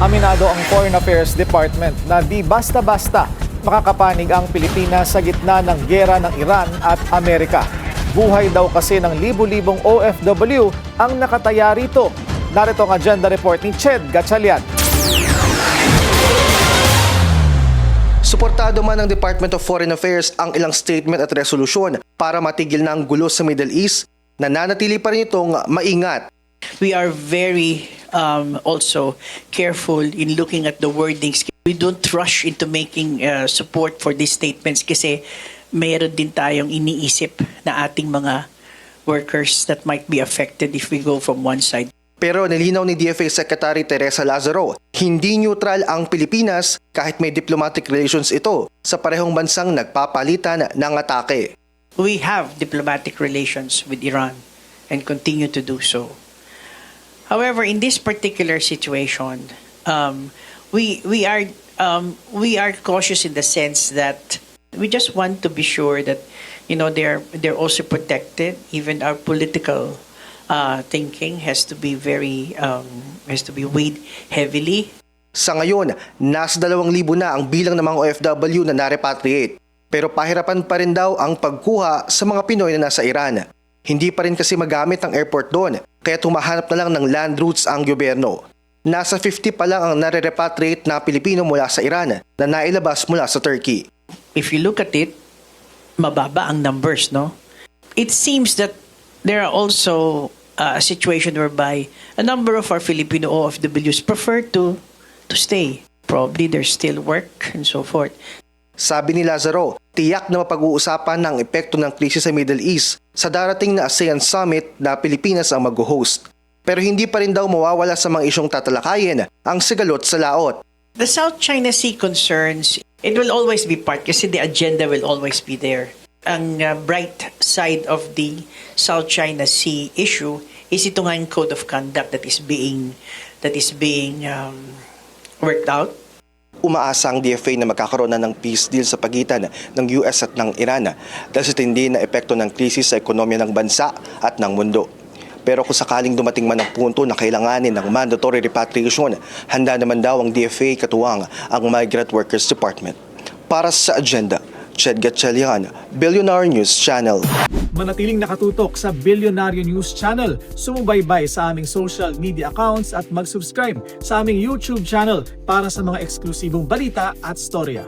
Aminado ang Foreign Affairs Department na di basta-basta makakapanig ang Pilipinas sa gitna ng giyera ng Iran at Amerika. Buhay daw kasi ng libu-libong OFW ang nakataya rito. Narito ang agenda report ni Ched Gatchalian. Suportado man ng Department of Foreign Affairs ang ilang statement at resolusyon para matigil na ang gulo sa Middle East, nananatili pa rin itong maingat. We are very also careful in looking at the wordings. We don't rush into making support for these statements kasi mayroon din tayong iniisip na ating mga workers that might be affected if we go from one side. Pero nilinaw ni DFA Secretary Teresa Lazaro, hindi neutral ang Pilipinas kahit may diplomatic relations ito sa parehong bansang nagpapalitan ng atake. We have diplomatic relations with Iran and continue to do so. However, in this particular situation, we are cautious in the sense that we just want to be sure that they're also protected. Even our political thinking has to be weighed heavily. Sa ngayon, nasa 2,000 na ang bilang ng mga OFW na narepatriate. Pero pahirapan pa rin daw ang pagkuha sa mga Pinoy na nasa Iran. Hindi pa rin kasi magamit ang airport doon, kaya tumahanap na lang ng land routes ang gobyerno. Nasa 50 pa lang ang nare-repatriate na Pilipino mula sa Iran na nailabas mula sa Turkey. If you look at it, mababa ang numbers, no? It seems that there are also a situation whereby a number of our Filipino OFWs prefer to stay. Probably there's still work and so forth. Sabi ni Lazaro, tiyak na mapag-uusapan ng epekto ng krisis sa Middle East sa darating na ASEAN Summit na Pilipinas ang mag-host. Pero hindi pa rin daw mawawala sa mga isyong tatalakayin ang sigalot sa laot. The South China Sea concerns, it will always be part kasi the agenda will always be there. Ang bright side of the South China Sea issue is ito nga yung code of conduct that is being worked out. Umaasa ang DFA na magkakaroon na ng peace deal sa pagitan ng US at ng Iran dahil sa tindi na epekto ng krisis sa ekonomiya ng bansa at ng mundo. Pero kung sakaling dumating man ang punto na kailanganin ng mandatory repatriation, handa naman daw ang DFA katuwang ang Migrant Workers Department. Para sa agenda, Ched Gatchalian, Billionaire News Channel. Manatiling nakatutok sa Billionaire News Channel. Sumubaybay sa aming social media accounts at mag-subscribe sa aming YouTube channel para sa mga eksklusibong balita at storya.